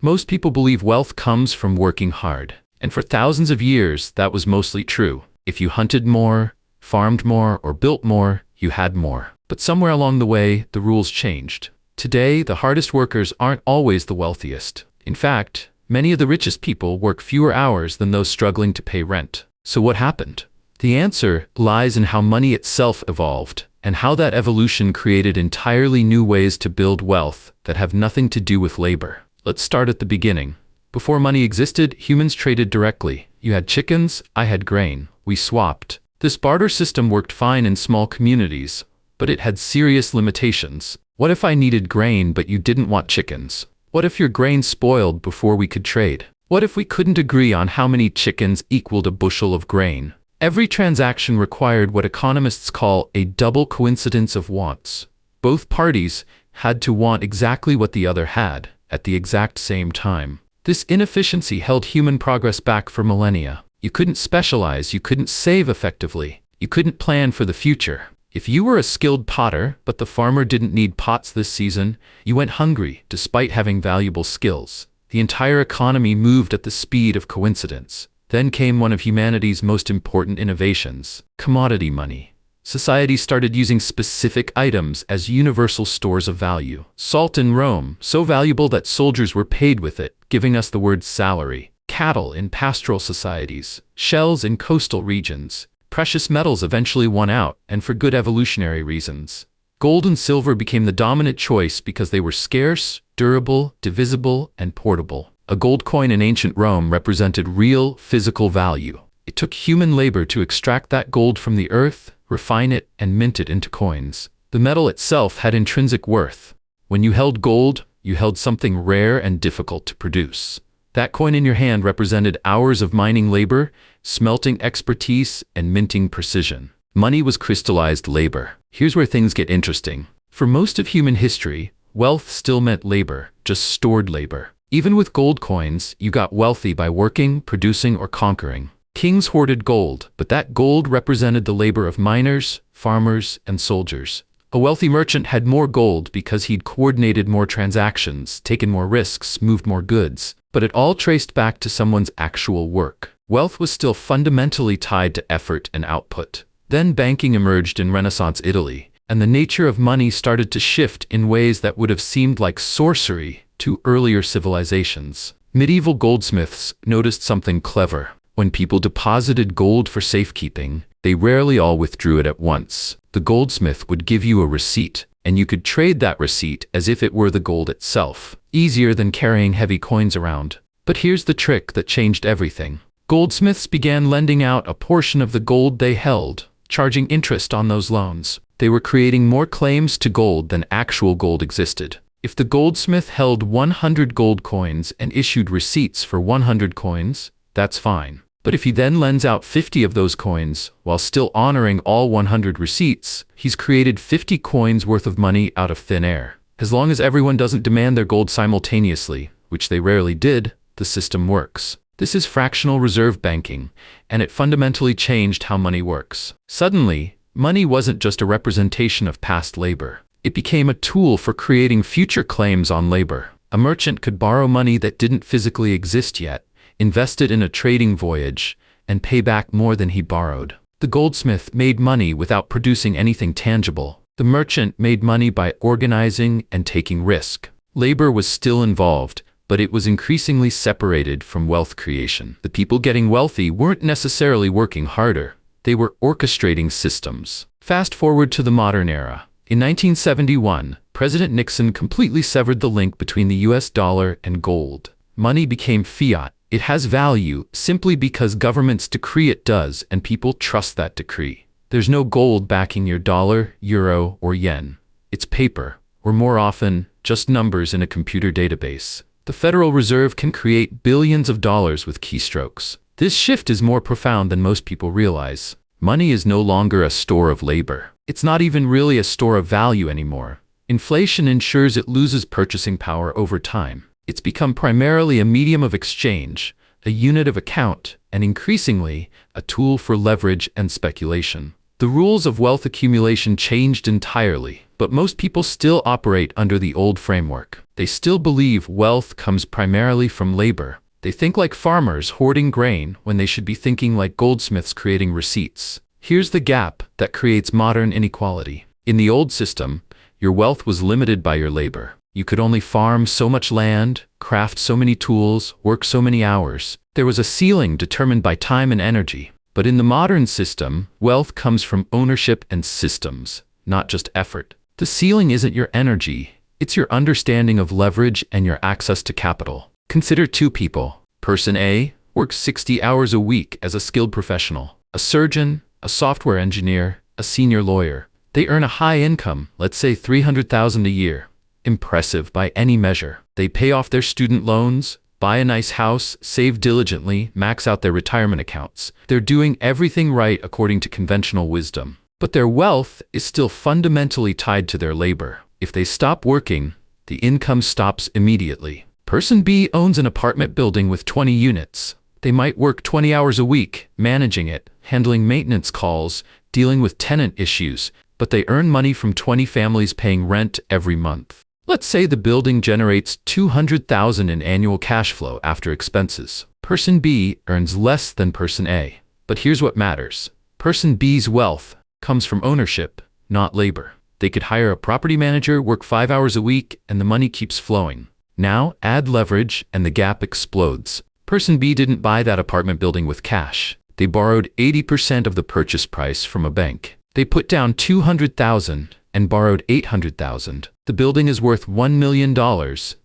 Most people believe wealth comes from working hard. And for thousands of years, that was mostly true. If you hunted more, farmed more, or built more, you had more. But somewhere along the way, the rules changed. Today, the hardest workers aren't always the wealthiest. In fact, many of the richest people work fewer hours than those struggling to pay rent. So what happened? The answer lies in how money itself evolved, and how that evolution created entirely new ways to build wealth that have nothing to do with labor. Let's start at the beginning. Before money existed, humans traded directly. You had chickens, I had grain. We swapped. This barter system worked fine in small communities, but it had serious limitations. What if I needed grain but you didn't want chickens? What if your grain spoiled before we could trade? What if we couldn't agree on how many chickens equaled a bushel of grain? Every transaction required what economists call a double coincidence of wants. Both parties had to want exactly what the other had, at the exact same time. This inefficiency held human progress back for millennia. You couldn't specialize, you couldn't save effectively, you couldn't plan for the future. If you were a skilled potter, but the farmer didn't need pots this season, you went hungry despite having valuable skills. The entire economy moved at the speed of coincidence. Then came one of humanity's most important innovations, commodity money. Society started using specific items as universal stores of value. Salt in Rome, so valuable that soldiers were paid with it, giving us the word salary. Cattle in pastoral societies, shells in coastal regions. Precious metals eventually won out, and for good evolutionary reasons. Gold and silver became the dominant choice because they were scarce, durable, divisible, and portable. A gold coin in ancient Rome represented real, physical value. It took human labor to extract that gold from the earth, refine it, and mint it into coins. The metal itself had intrinsic worth. When you held gold, you held something rare and difficult to produce. That coin in your hand represented hours of mining labor, smelting expertise, and minting precision. Money was crystallized labor. Here's where things get interesting. For most of human history, wealth still meant labor, just stored labor. Even with gold coins, you got wealthy by working, producing, or conquering. Kings hoarded gold, but that gold represented the labor of miners, farmers, and soldiers. A wealthy merchant had more gold because he'd coordinated more transactions, taken more risks, moved more goods. But it all traced back to someone's actual work. Wealth was still fundamentally tied to effort and output. Then banking emerged in Renaissance Italy, and the nature of money started to shift in ways that would have seemed like sorcery to earlier civilizations. Medieval goldsmiths noticed something clever. When people deposited gold for safekeeping, they rarely all withdrew it at once. The goldsmith would give you a receipt, and you could trade that receipt as if it were the gold itself. Easier than carrying heavy coins around. But here's the trick that changed everything. Goldsmiths began lending out a portion of the gold they held, charging interest on those loans. They were creating more claims to gold than actual gold existed. If the goldsmith held 100 gold coins and issued receipts for 100 coins, that's fine. But if he then lends out 50 of those coins, while still honoring all 100 receipts, he's created 50 coins worth of money out of thin air. As long as everyone doesn't demand their gold simultaneously, which they rarely did, the system works. This is fractional reserve banking, and it fundamentally changed how money works. Suddenly, money wasn't just a representation of past labor. It became a tool for creating future claims on labor. A merchant could borrow money that didn't physically exist yet, invest it in a trading voyage, and pay back more than he borrowed. The goldsmith made money without producing anything tangible. The merchant made money by organizing and taking risk. Labor was still involved, but it was increasingly separated from wealth creation. The people getting wealthy weren't necessarily working harder. They were orchestrating systems. Fast forward to the modern era. In 1971, President Nixon completely severed the link between the US dollar and gold. Money became fiat. It has value simply because governments decree it does, and people trust that decree. There's no gold backing your dollar, euro, or yen. It's paper, or more often, just numbers in a computer database. The Federal Reserve can create billions of dollars with keystrokes. This shift is more profound than most people realize. Money is no longer a store of labor. It's not even really a store of value anymore. Inflation ensures it loses purchasing power over time. It's become primarily a medium of exchange, a unit of account, and increasingly, a tool for leverage and speculation. The rules of wealth accumulation changed entirely, but most people still operate under the old framework. They still believe wealth comes primarily from labor. They think like farmers hoarding grain when they should be thinking like goldsmiths creating receipts. Here's the gap that creates modern inequality. In the old system, your wealth was limited by your labor. You could only farm so much land, craft so many tools, work so many hours. There was a ceiling determined by time and energy. But in the modern system, wealth comes from ownership and systems, not just effort. The ceiling isn't your energy, it's your understanding of leverage and your access to capital. Consider two people. Person A works 60 hours a week as a skilled professional. A surgeon, a software engineer, a senior lawyer. They earn a high income, let's say $300,000 a year. Impressive by any measure. They pay off their student loans, buy a nice house, save diligently, max out their retirement accounts. They're doing everything right according to conventional wisdom. But their wealth is still fundamentally tied to their labor. If they stop working, the income stops immediately. Person B owns an apartment building with 20 units. They might work 20 hours a week, managing it, handling maintenance calls, dealing with tenant issues, but they earn money from 20 families paying rent every month. Let's say the building generates $200,000 in annual cash flow after expenses. Person B earns less than Person A. But here's what matters. Person B's wealth comes from ownership, not labor. They could hire a property manager, work 5 hours a week, and the money keeps flowing. Now add leverage and the gap explodes. Person B didn't buy that apartment building with cash. They borrowed 80% of the purchase price from a bank. They put down $200,000 and borrowed $800,000. The building is worth $1 million,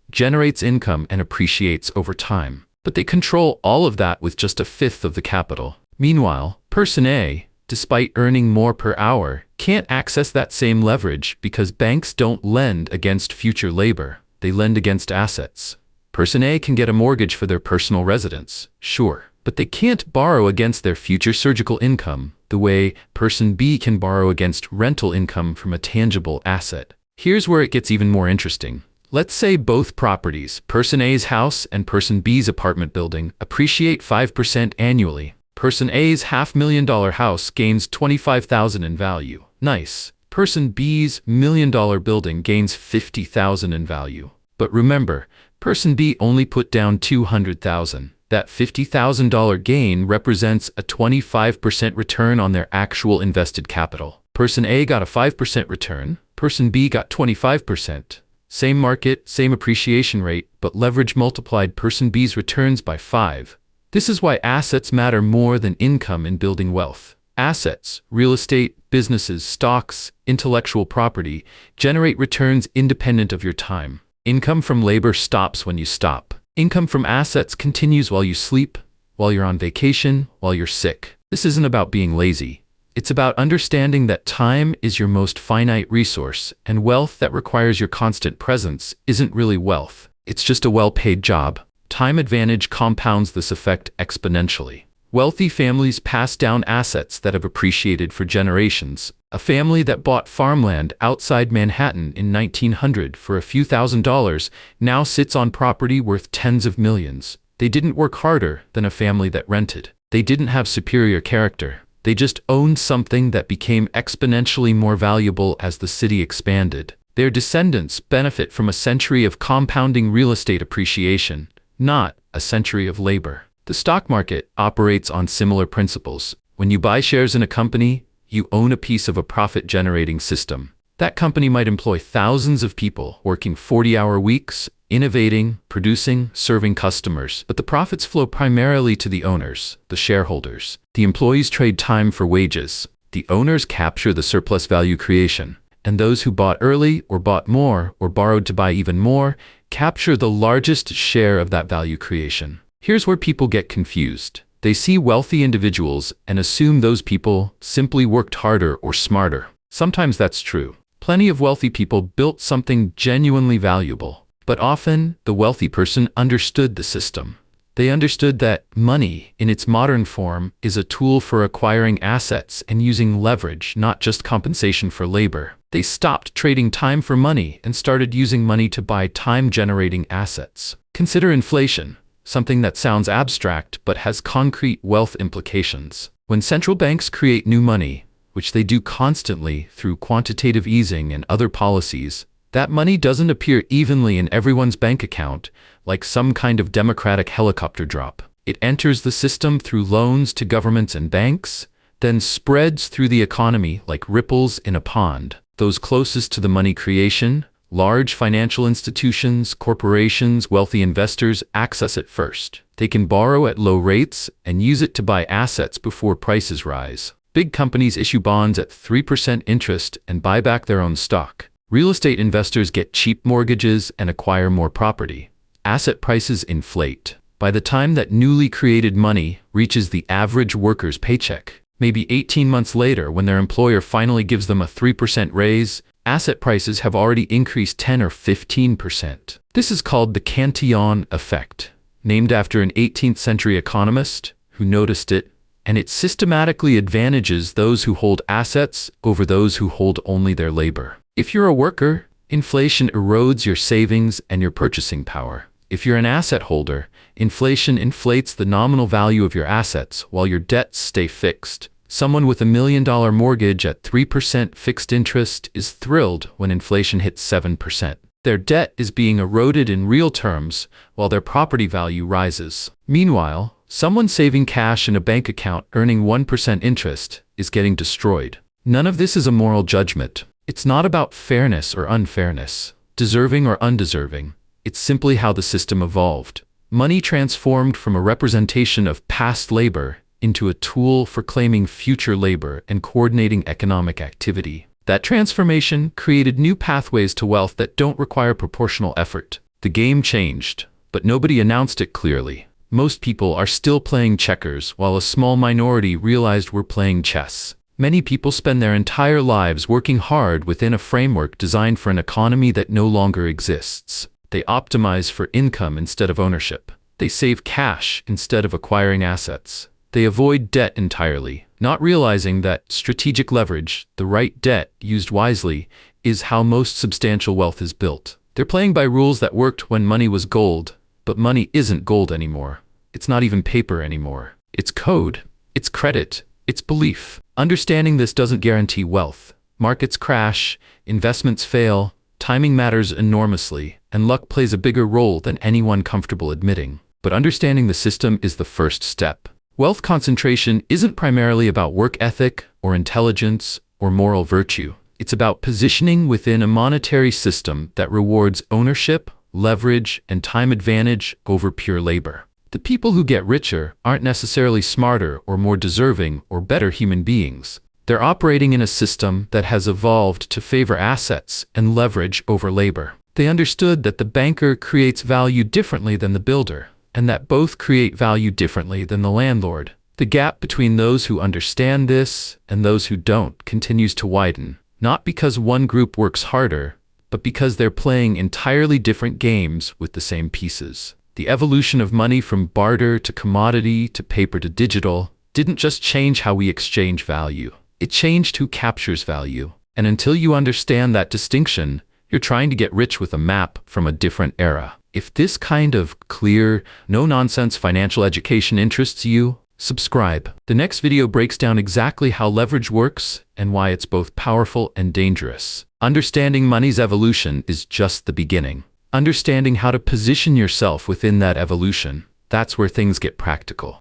generates income and appreciates over time. But they control all of that with just a fifth of the capital. Meanwhile, Person A, despite earning more per hour, can't access that same leverage because banks don't lend against future labor. They lend against assets. Person A can get a mortgage for their personal residence, sure, but they can't borrow against their future surgical income the way Person B can borrow against rental income from a tangible asset. Here's where it gets even more interesting. Let's say both properties, Person A's house and Person B's apartment building, appreciate 5% annually. Person A's $500,000 house gains $25,000 in value. Nice. Person B's $1 million building gains $50,000 in value. But remember, Person B only put down $200,000. That $50,000 gain represents a 25% return on their actual invested capital. Person A got a 5% return. Person B got 25%. Same market, same appreciation rate, but leverage multiplied Person B's returns by 5. This is why assets matter more than income in building wealth. Assets, real estate, businesses, stocks, intellectual property, generate returns independent of your time. Income from labor stops when you stop. Income from assets continues while you sleep, while you're on vacation, while you're sick. This isn't about being lazy. It's about understanding that time is your most finite resource, and wealth that requires your constant presence isn't really wealth. It's just a well-paid job. Time advantage compounds this effect exponentially. Wealthy families pass down assets that have appreciated for generations. A family that bought farmland outside Manhattan in 1900 for a few $1,000s now sits on property worth tens of millions. They didn't work harder than a family that rented. They didn't have superior character. They just owned something that became exponentially more valuable as the city expanded. Their descendants benefit from a century of compounding real estate appreciation, not a century of labor. The stock market operates on similar principles. When you buy shares in a company, you own a piece of a profit-generating system. That company might employ thousands of people working 40-hour weeks, innovating, producing, serving customers, but the profits flow primarily to the owners, the shareholders. The employees trade time for wages. The owners capture the surplus value creation. And those who bought early or bought more or borrowed to buy even more capture the largest share of that value creation. Here's where people get confused. They see wealthy individuals and assume those people simply worked harder or smarter. Sometimes that's true. Plenty of wealthy people built something genuinely valuable. But often, the wealthy person understood the system. They understood that money, in its modern form, is a tool for acquiring assets and using leverage, not just compensation for labor. They stopped trading time for money and started using money to buy time-generating assets. Consider inflation. Something that sounds abstract but has concrete wealth implications. When central banks create new money, which they do constantly through quantitative easing and other policies, That money doesn't appear evenly in everyone's bank account, like some kind of democratic helicopter drop. It enters the system through loans to governments and banks, then spreads through the economy like ripples in a pond. Those closest to the money creation, large financial institutions, corporations, wealthy investors access it first. They can borrow at low rates and use it to buy assets before prices rise. Big companies issue bonds at 3% interest and buy back their own stock. Real estate investors get cheap mortgages and acquire more property. Asset prices inflate. By the time that newly created money reaches the average worker's paycheck, maybe 18 months later when their employer finally gives them a 3% raise, asset prices have already increased 10 or 15%. This is called the Cantillon effect, named after an 18th century economist who noticed it, and it systematically advantages those who hold assets over those who hold only their labor. If you're a worker, inflation erodes your savings and your purchasing power. If you're an asset holder, inflation inflates the nominal value of your assets while your debts stay fixed. Someone with $1 million mortgage at 3% fixed interest is thrilled when inflation hits 7%. Their debt is being eroded in real terms while their property value rises. Meanwhile, someone saving cash in a bank account earning 1% interest is getting destroyed. None of this is a moral judgment. It's not about fairness or unfairness, deserving or undeserving. It's simply how the system evolved. Money transformed from a representation of past labor into a tool for claiming future labor and coordinating economic activity. That transformation created new pathways to wealth that don't require proportional effort. The game changed, but nobody announced it clearly. Most people are still playing checkers, while a small minority realized we're playing chess. Many people spend their entire lives working hard within a framework designed for an economy that no longer exists. They optimize for income instead of ownership. They save cash instead of acquiring assets. They avoid debt entirely, not realizing that strategic leverage, the right debt used wisely, is how most substantial wealth is built. They're playing by rules that worked when money was gold, but money isn't gold anymore. It's not even paper anymore. It's code. It's credit. It's belief. Understanding this doesn't guarantee wealth. Markets crash, investments fail, timing matters enormously, and luck plays a bigger role than anyone comfortable admitting. But understanding the system is the first step. Wealth concentration isn't primarily about work ethic or intelligence or moral virtue. It's about positioning within a monetary system that rewards ownership, leverage, and time advantage over pure labor. The people who get richer aren't necessarily smarter or more deserving or better human beings. They're operating in a system that has evolved to favor assets and leverage over labor. They understood that the banker creates value differently than the builder, and that both create value differently than the landlord. The gap between those who understand this and those who don't continues to widen, not because one group works harder, but because they're playing entirely different games with the same pieces. The evolution of money from barter to commodity to paper to digital didn't just change how we exchange value. It changed who captures value. And until you understand that distinction, you're trying to get rich with a map from a different era. If this kind of clear, no-nonsense financial education interests you, subscribe. The next video breaks down exactly how leverage works and why it's both powerful and dangerous. Understanding money's evolution is just the beginning. Understanding how to position yourself within that evolution, that's where things get practical.